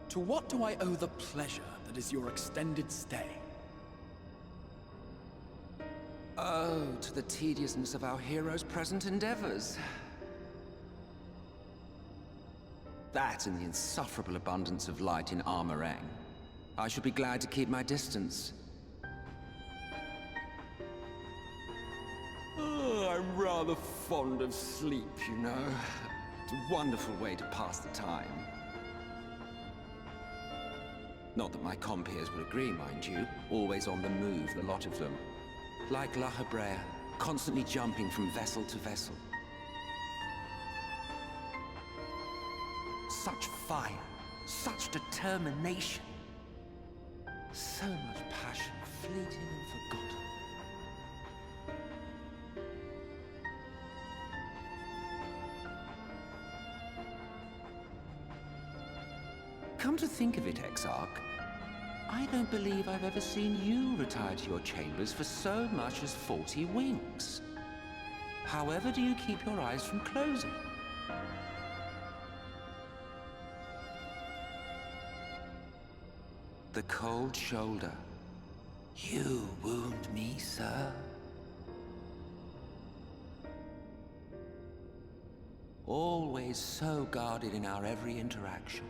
To what do I owe the pleasure that is your extended stay? Oh, to the tediousness of our hero's present endeavors. That and the insufferable abundance of light in Armorang. I should be glad to keep my distance. Oh, I'm rather fond of sleep, you know. It's a wonderful way to pass the time. Not that my compeers would agree, mind you. Always on the move, the lot of them. Like La Hebrea, constantly jumping from vessel to vessel. Such fire, such determination. So much passion, fleeting and forgotten. Come to think of it, Exarch, I don't believe I've ever seen you retire to your chambers for so much as 40 winks. However do you keep your eyes from closing? The cold shoulder. You wound me, sir. Always so guarded in our every interaction.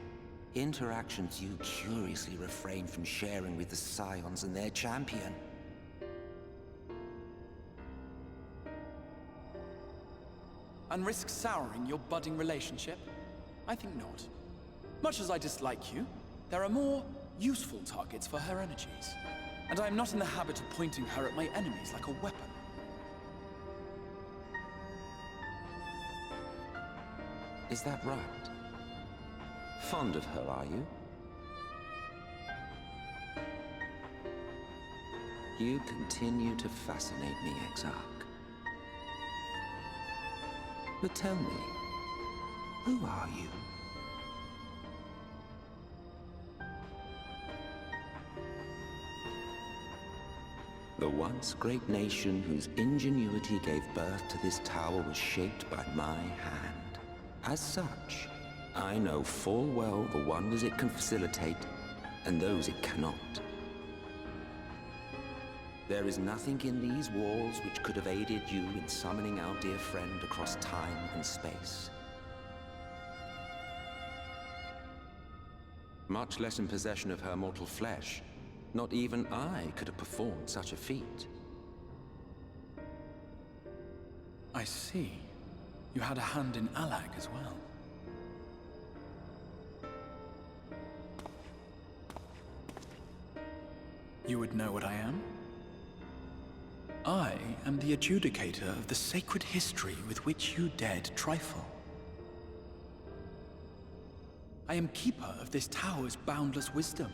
Interactions you curiously refrain from sharing with the Scions and their champion. And risk souring your budding relationship? I think not. Much as I dislike you, there are more useful targets for her energies. And I am not in the habit of pointing her at my enemies like a weapon. Is that right? Fond of her, are you? You continue to fascinate me, Exarch. But tell me, who are you? The once great nation whose ingenuity gave birth to this tower was shaped by my hand. As such, I know full well the wonders it can facilitate, and those it cannot. There is nothing in these walls which could have aided you in summoning our dear friend across time and space. Much less in possession of her mortal flesh, not even I could have performed such a feat. I see. You had a hand in Alag as well. You would know what I am? I am the adjudicator of the sacred history with which you dared trifle. I am keeper of this tower's boundless wisdom.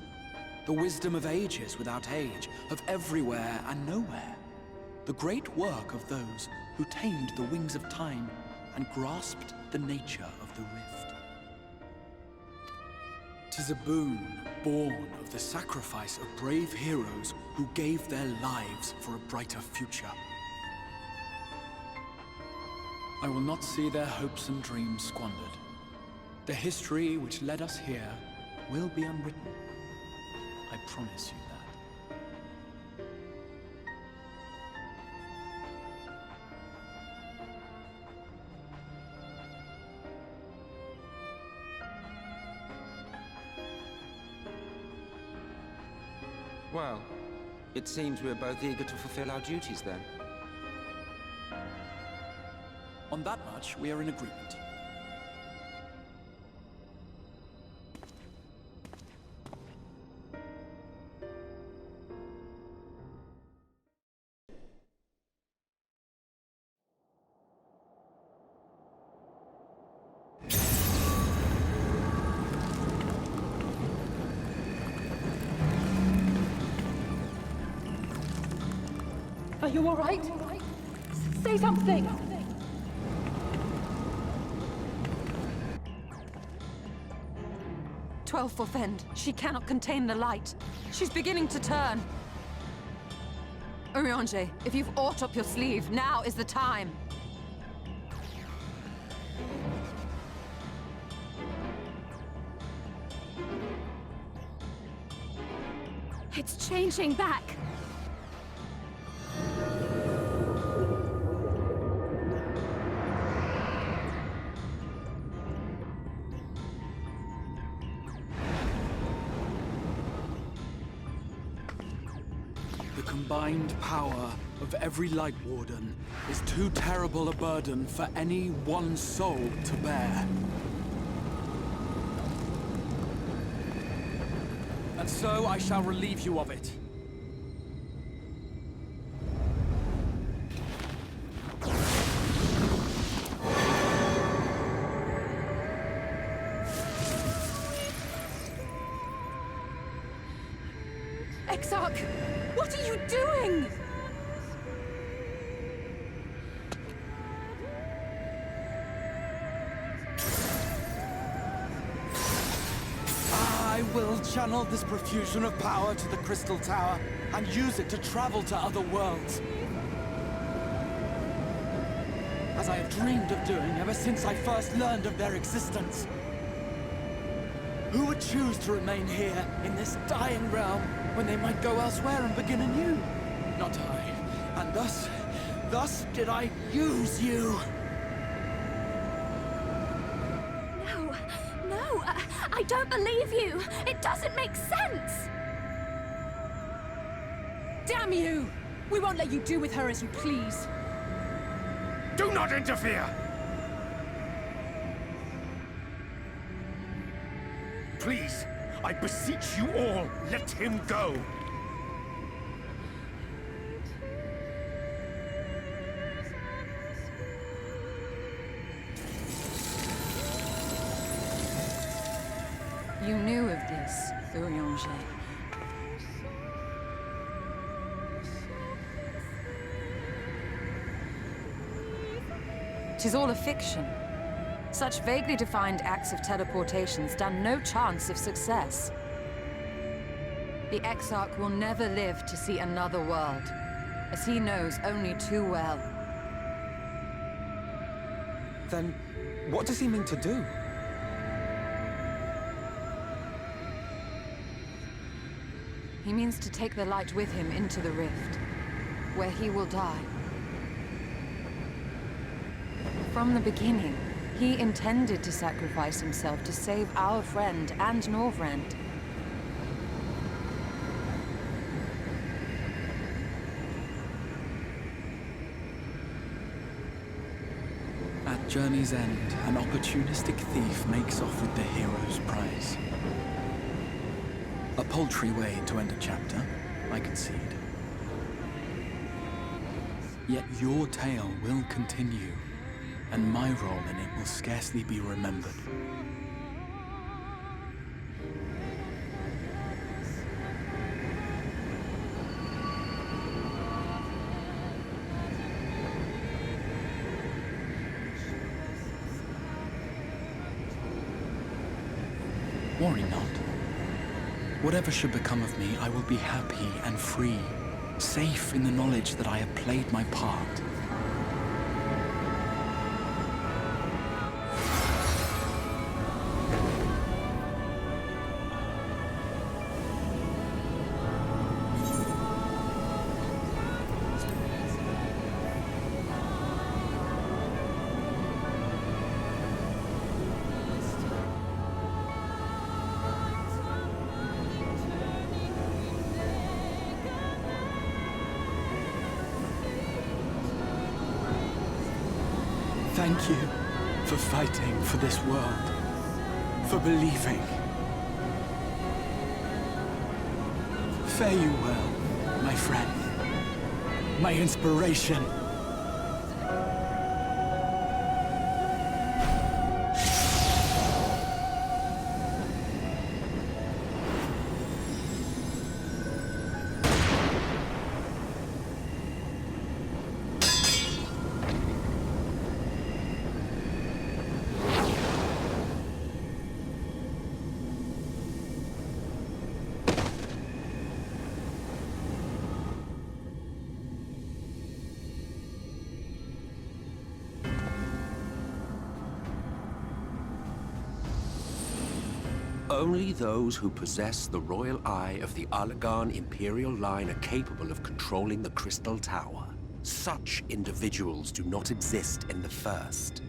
The wisdom of ages without age, of everywhere and nowhere. The great work of those who tamed the wings of time and grasped the nature of the rift. 'Tis a boon born of the sacrifice of brave heroes who gave their lives for a brighter future. I will not see their hopes and dreams squandered. The history which led us here will be unwritten. I promise you that. Well, it seems we're both eager to fulfill our duties then. On that much, we are in agreement. Are you all right? Say something! Twelfth End. She cannot contain the light. She's beginning to turn. Urianger, if you've aught up your sleeve, now is the time. It's changing back. The combined power of every Light Warden is too terrible a burden for any one soul to bear. And so I shall relieve you of it. Exarch, what are you doing? I will channel this profusion of power to the Crystal Tower and use it to travel to other worlds. As I have dreamed of doing ever since I first learned of their existence. Who would choose to remain here in this dying realm when they might go elsewhere and begin anew? Not I. And thus did I use you. No, I don't believe you. It doesn't make sense. Damn you! We won't let you do with her as you please. Do not interfere! Please, I beseech you all, let him go! You knew of this, Urianger. Tis all a fiction. Such vaguely defined acts of teleportation stand no chance of success. The Exarch will never live to see another world, as he knows only too well. Then, what does he mean to do? He means to take the light with him into the rift, where he will die. From the beginning, he intended to sacrifice himself to save our friend and Norvrend. At journey's end, an opportunistic thief makes off with the hero's prize. A paltry way to end a chapter, I concede. Yet your tale will continue, and my role in it will scarcely be remembered. Worry not. Whatever should become of me, I will be happy and free, safe in the knowledge that I have played my part. Thank you for fighting for this world, for believing. Fare you well, my friend, my inspiration. Only those who possess the royal eye of the Allagan Imperial line are capable of controlling the Crystal Tower. Such individuals do not exist in the First.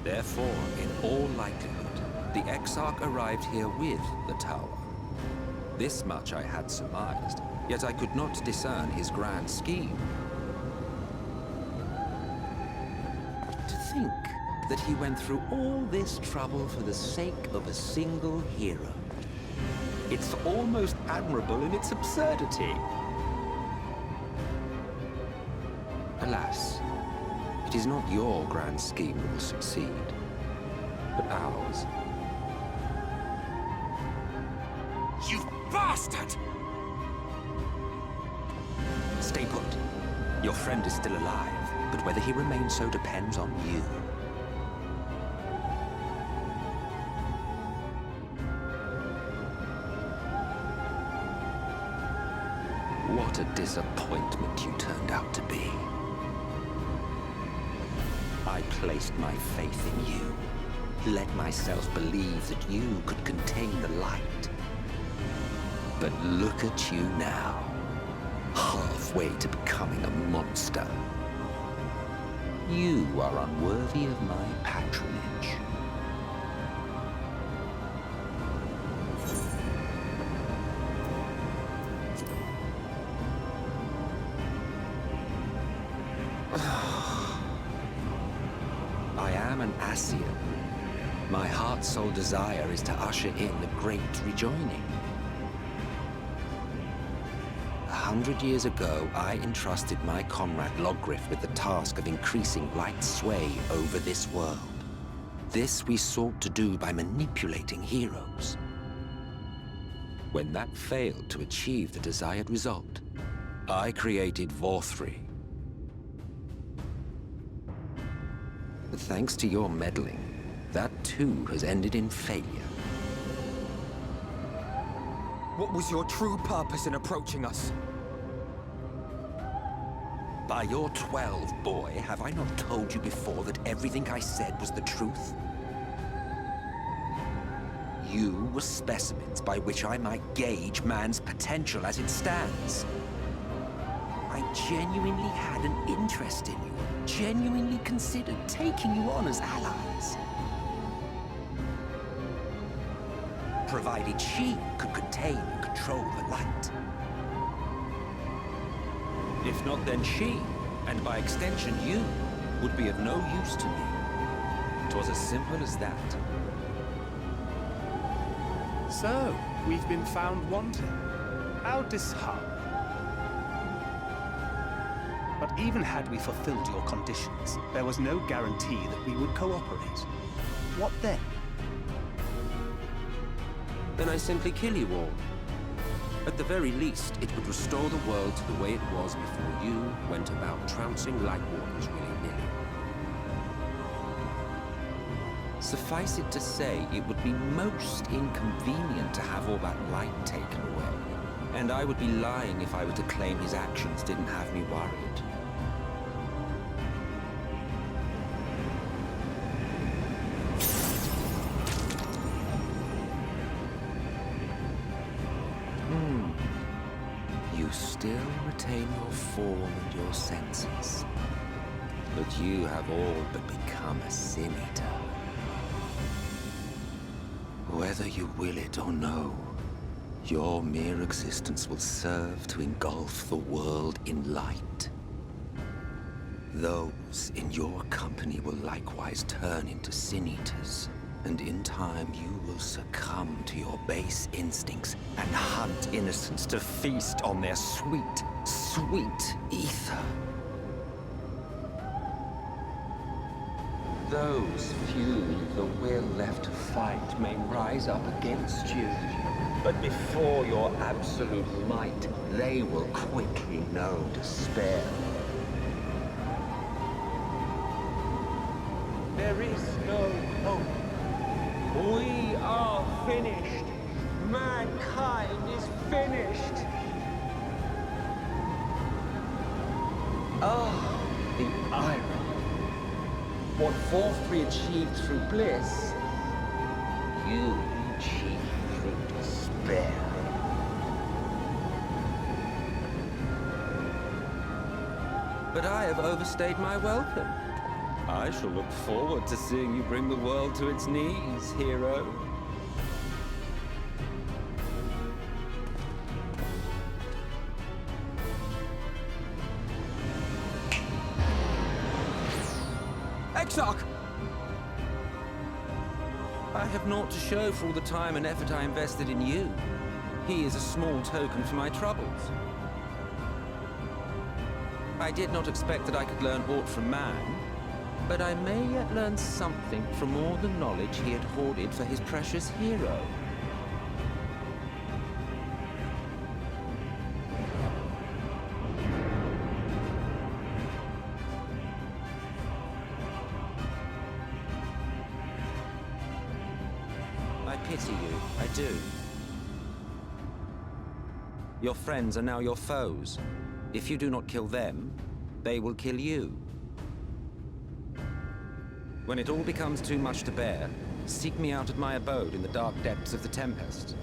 Therefore, in all likelihood, the Exarch arrived here with the tower. This much I had surmised, yet I could not discern his grand scheme. To think that he went through all this trouble for the sake of a single hero. It's almost admirable in its absurdity. Alas, it is not your grand scheme that will succeed, but ours. You bastard! Stay put. Your friend is still alive, but whether he remains so depends on you. What a disappointment you turned out to be. I placed my faith in you, let myself believe that you could contain the light. But look at you now, halfway to becoming a monster. You are unworthy of my patronage. I am an Ascian. My heart's sole desire is to usher in the great rejoining. 100 years ago, I entrusted my comrade Logriff with the task of increasing light's sway over this world. This we sought to do by manipulating heroes. When that failed to achieve the desired result, I created Vorthri. But thanks to your meddling, that too has ended in failure. What was your true purpose in approaching us? By your 12, boy, have I not told you before that everything I said was the truth? You were specimens by which I might gauge man's potential as it stands. I genuinely had an interest in you, genuinely considered taking you on as allies. Provided she could contain and control the light. If not, then she, and by extension you, would be of no use to me. 'Twas as simple as that. So, we've been found wanting. How disheartening. But even had we fulfilled your conditions, there was no guarantee that we would cooperate. What then? Then I simply kill you all. At the very least, it would restore the world to the way it was before you went about trouncing Lightwalkers willy-nilly. Suffice it to say, it would be most inconvenient to have all that light taken away. And I would be lying if I were to claim his actions didn't have me worried. You still retain your form and your senses. But you have all but become a sin-eater. Whether you will it or no, your mere existence will serve to engulf the world in light. Those in your company will likewise turn into sin-eaters. And in time, you will succumb to your base instincts and hunt innocents to feast on their sweet, sweet ether. Those few with the will left to fight may rise up against you. But before your absolute might, they will quickly know despair. There is no hope. We are finished. Mankind is finished. Ah, the irony. What Vorthri achieved through bliss, You cheat through despair. But I have overstayed my welcome. I shall look forward to seeing you bring the world to its knees, hero. Exarch! I have naught to show for all the time and effort I invested in you. He is a small token for my troubles. I did not expect that I could learn aught from man, but I may yet learn something from all the knowledge he had hoarded for his precious hero. I pity you, I do. Your friends are now your foes. If you do not kill them, they will kill you. When it all becomes too much to bear, seek me out at my abode in the dark depths of the Tempest.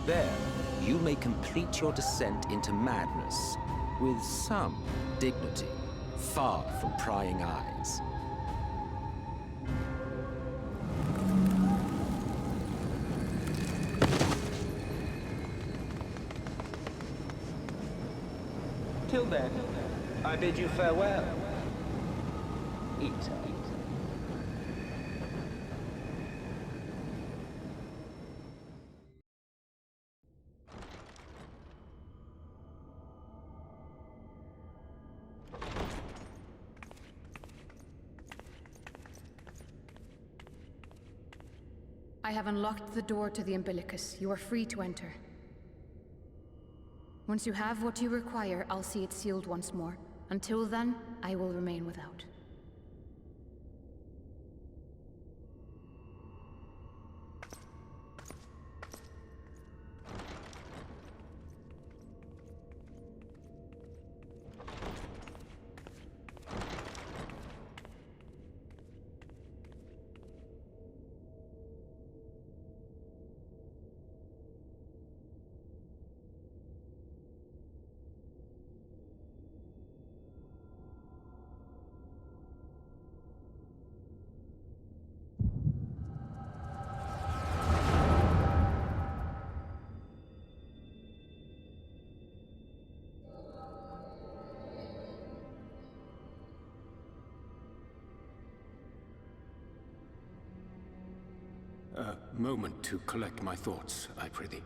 There, you may complete your descent into madness with some dignity, far from prying eyes. Till then, I bid you farewell. Eat. I have unlocked the door to the umbilicus. You are free to enter. Once you have what you require, I'll see it sealed once more. Until then, I will remain without. A moment to collect my thoughts, I prithee.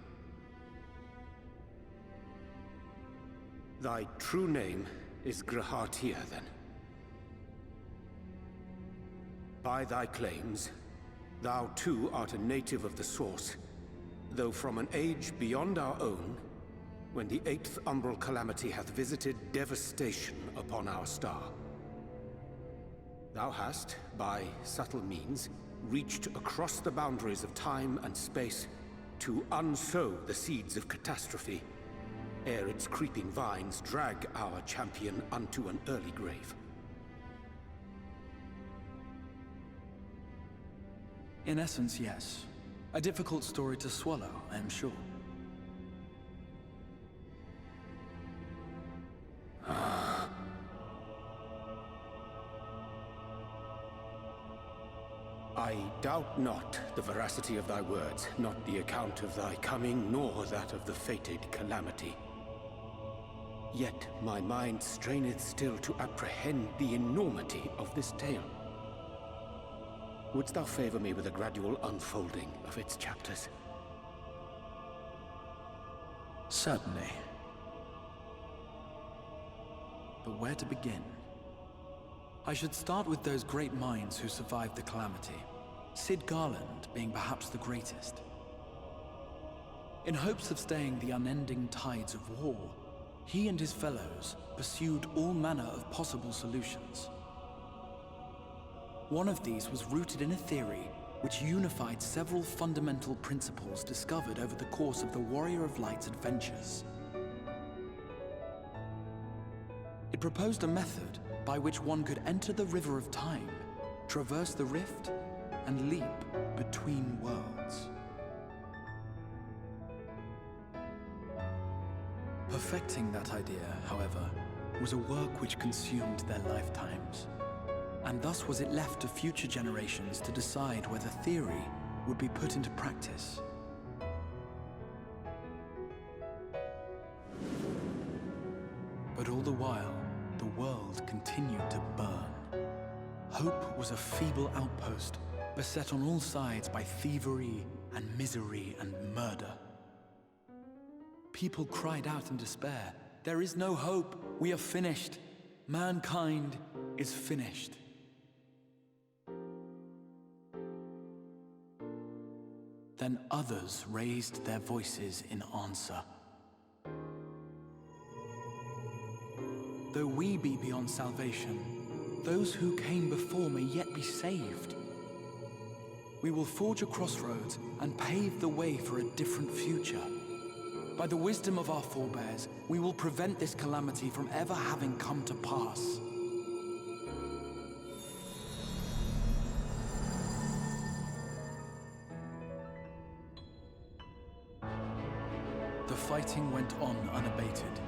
Thy true name is Grahatia, then? By thy claims, thou too art a native of the Source, though from an age beyond our own, when the 8th umbral calamity hath visited devastation upon our star. Thou hast, by subtle means, reached across the boundaries of time and space to unsow the seeds of catastrophe, ere its creeping vines drag our champion unto an early grave. In essence, yes. A difficult story to swallow, I am sure. I doubt not the veracity of thy words, not the account of thy coming, nor that of the fated calamity. Yet my mind straineth still to apprehend the enormity of this tale. Wouldst thou favor me with a gradual unfolding of its chapters? Certainly. But where to begin? I should start with those great minds who survived the calamity. Sid Garland being perhaps the greatest. In hopes of staying the unending tides of war, he and his fellows pursued all manner of possible solutions. One of these was rooted in a theory which unified several fundamental principles discovered over the course of the Warrior of Light's adventures. It proposed a method by which one could enter the River of Time, traverse the rift and leap between worlds. Perfecting that idea, however, was a work which consumed their lifetimes. And thus was it left to future generations to decide whether theory would be put into practice. But all the while, the world continued to burn. Hope was a feeble outpost, beset on all sides by thievery and misery and murder. People cried out in despair, "There is no hope, we are finished. Mankind is finished." Then others raised their voices in answer. Though we be beyond salvation, those who came before may yet be saved. We will forge a crossroads and pave the way for a different future. By the wisdom of our forebears, we will prevent this calamity from ever having come to pass. The fighting went on unabated,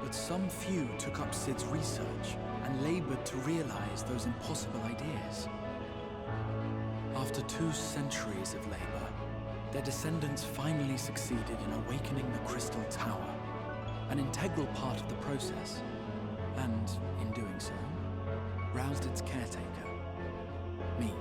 but some few took up Sid's research and labored to realize those impossible ideas. After 2 centuries of labor, their descendants finally succeeded in awakening the Crystal Tower, an integral part of the process, and, in doing so, roused its caretaker, me.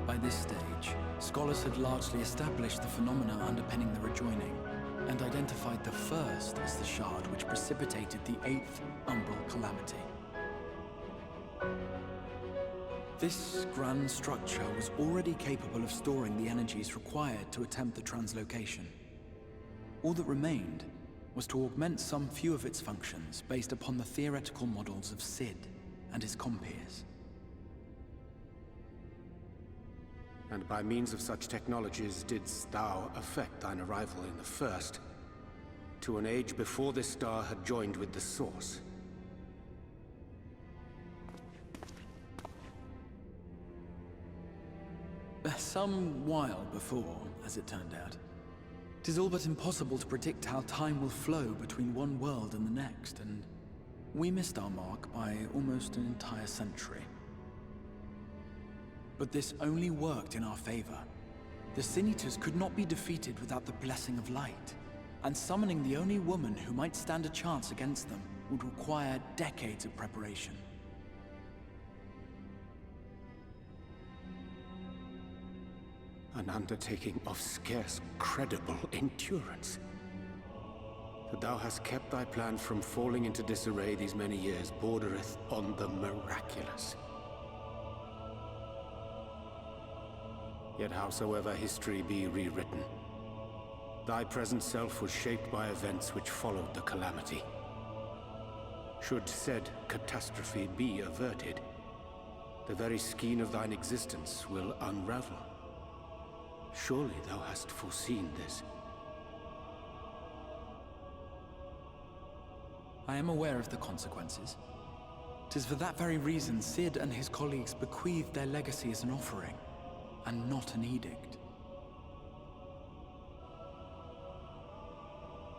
By this stage, scholars had largely established the phenomena underpinning the rejoining, and identified the first as the shard which precipitated the 8th umbral calamity. This grand structure was already capable of storing the energies required to attempt the translocation. All that remained was to augment some few of its functions based upon the theoretical models of Sid and his compeers. And by means of such technologies didst thou effect thine arrival in the first, to an age before this star had joined with the Source. Some while before, as it turned out. 'Tis all but impossible to predict how time will flow between one world and the next, and we missed our mark by almost an entire century. But this only worked in our favor. The Sin Eaters could not be defeated without the blessing of light, and summoning the only woman who might stand a chance against them would require decades of preparation. An undertaking of scarce credible endurance. That thou hast kept thy plan from falling into disarray these many years bordereth on the miraculous. Yet howsoever history be rewritten, thy present self was shaped by events which followed the calamity. Should said catastrophe be averted, the very skein of thine existence will unravel. Surely thou hast foreseen this. I am aware of the consequences. 'Tis for that very reason Sid and his colleagues bequeathed their legacy as an offering, and not an edict.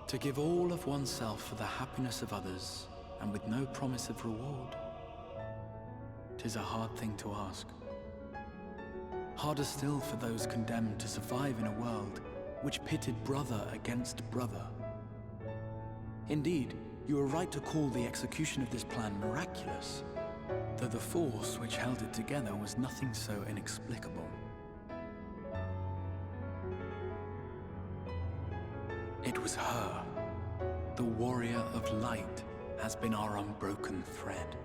To give all of oneself for the happiness of others, and with no promise of reward. 'Tis a hard thing to ask. Harder still for those condemned to survive in a world which pitted brother against brother. Indeed, you are right to call the execution of this plan miraculous, though the force which held it together was nothing so inexplicable. It was her. The warrior of light has been our unbroken thread.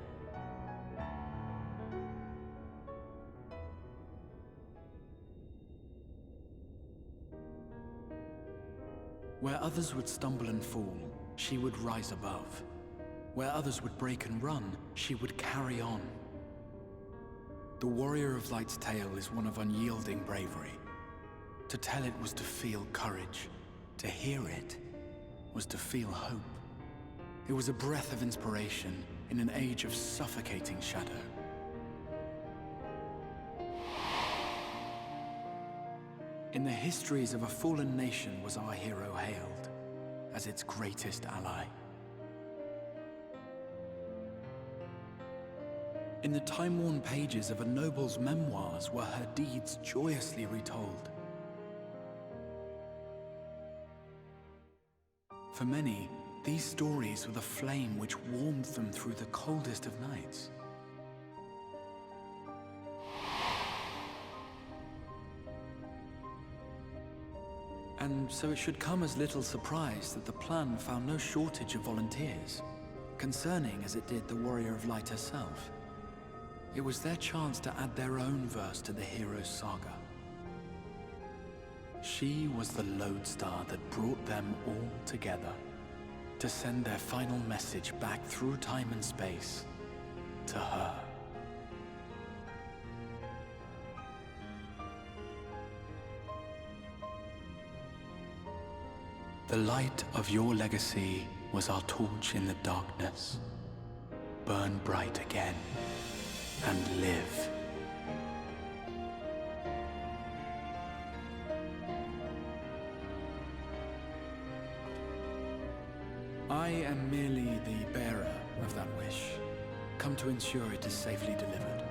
Where others would stumble and fall, she would rise above. Where others would break and run, she would carry on. The warrior of light's tale is one of unyielding bravery. To tell it was to feel courage. To hear it was to feel hope. It was a breath of inspiration in an age of suffocating shadow. In the histories of a fallen nation was our hero hailed as its greatest ally. In the time-worn pages of a noble's memoirs were her deeds joyously retold. For many, these stories were the flame which warmed them through the coldest of nights. And so it should come as little surprise that the plan found no shortage of volunteers, concerning as it did the Warrior of Light herself. It was their chance to add their own verse to the hero's saga. She was the lodestar that brought them all together, to send their final message back through time and space to her. The light of your legacy was our torch in the darkness. Burn bright again and live. I am merely the bearer of that wish, come to ensure it is safely delivered.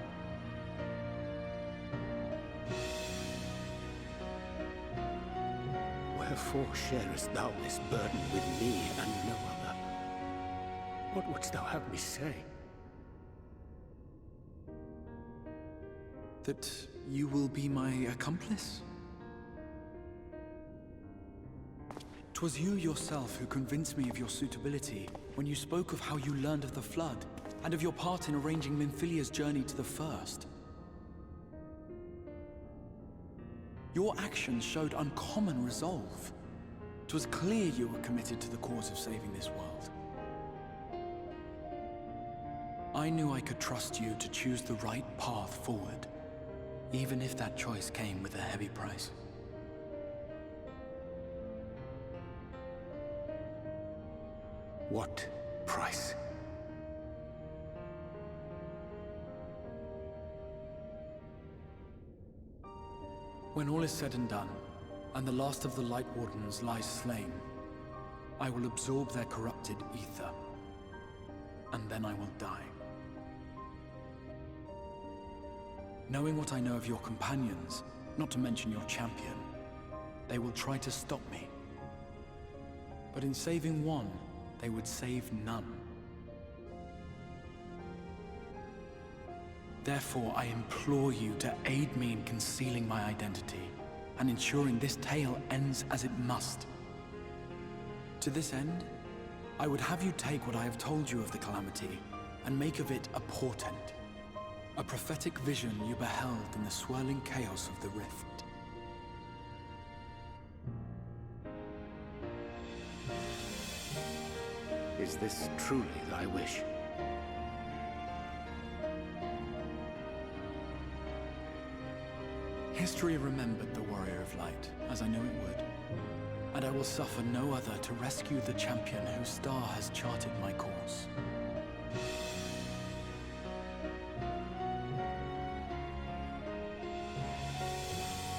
Wherefore sharest thou this burden with me and no other? What wouldst thou have me say? That you will be my accomplice? 'Twas you yourself who convinced me of your suitability when you spoke of how you learned of the Flood, and of your part in arranging Minfilia's journey to the First. Your actions showed uncommon resolve. 'Twas clear you were committed to the cause of saving this world. I knew I could trust you to choose the right path forward, even if that choice came with a heavy price. What price? When all is said and done, and the last of the Light Wardens lies slain, I will absorb their corrupted ether, and then I will die. Knowing what I know of your companions, not to mention your champion, they will try to stop me. But in saving one, they would save none. Therefore, I implore you to aid me in concealing my identity and ensuring this tale ends as it must. To this end, I would have you take what I have told you of the Calamity and make of it a portent, a prophetic vision you beheld in the swirling chaos of the Rift. Is this truly thy wish? History remembered the Warrior of Light, as I knew it would. And I will suffer no other to rescue the champion whose star has charted my course.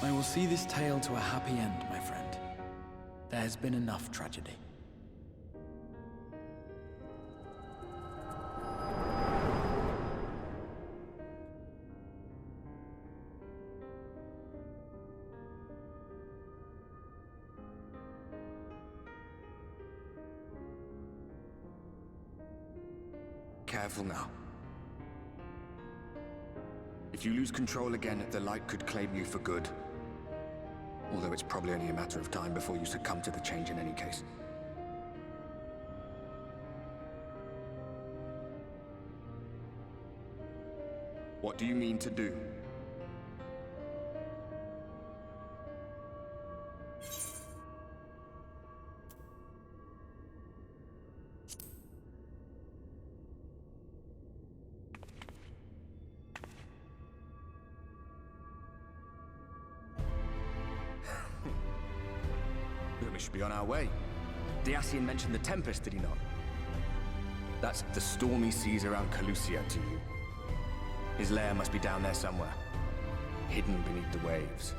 I will see this tale to a happy end, my friend. There has been enough tragedy. Careful now. If you lose control again, the Light could claim you for good. Although it's probably only a matter of time before you succumb to the change in any case. What do you mean to do? We should be on our way. Dacian mentioned the Tempest, did he not? That's the stormy seas around Calusia to you. His lair must be down there somewhere, hidden beneath the waves.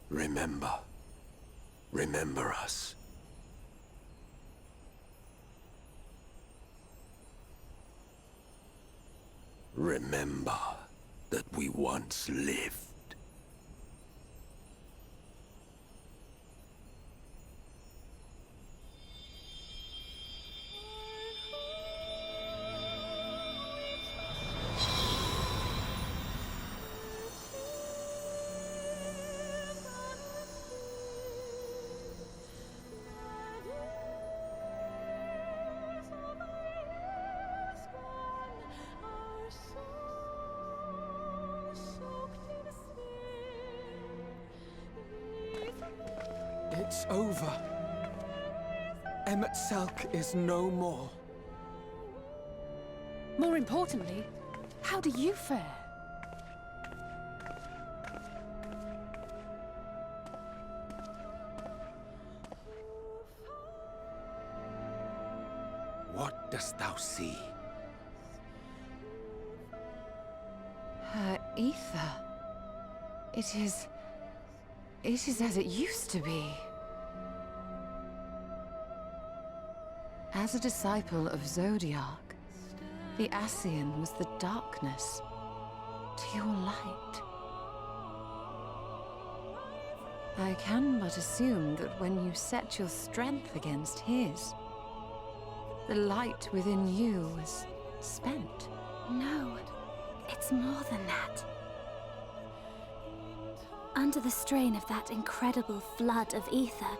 Remember. Remember us. Remember that we once lived. It's over. Emmet Salk is no more. More importantly, how do you fare? What dost thou see? Her ether. It is as it used to be. As a disciple of Zodiac, the Ascian was the darkness to your light. I can but assume that when you set your strength against his, the light within you was spent. No, it's more than that. Under the strain of that incredible flood of ether,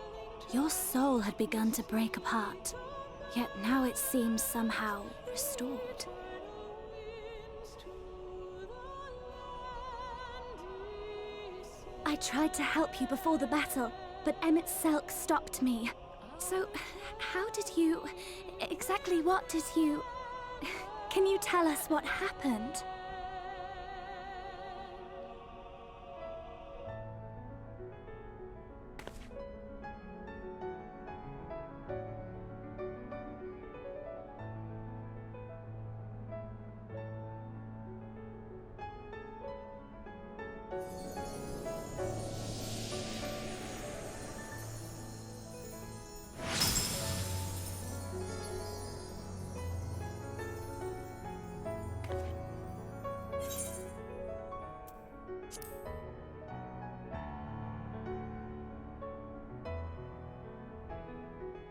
your soul had begun to break apart. Yet now it seems somehow restored. I tried to help you before the battle, but Emmett Selk stopped me. So, how did you... exactly what did you... Can you tell us what happened?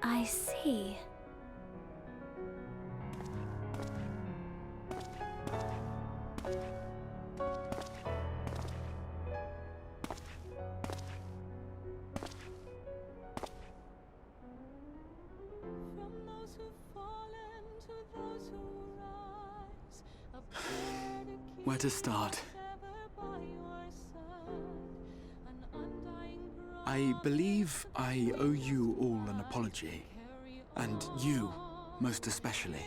I see. Where to start? I believe I owe you all an apology. And you, most especially.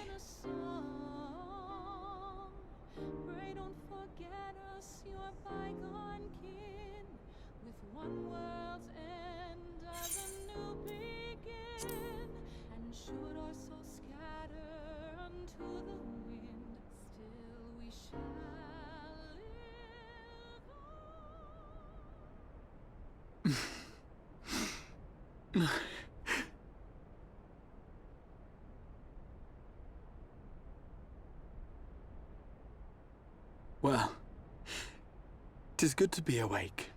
Well, 'tis good to be awake.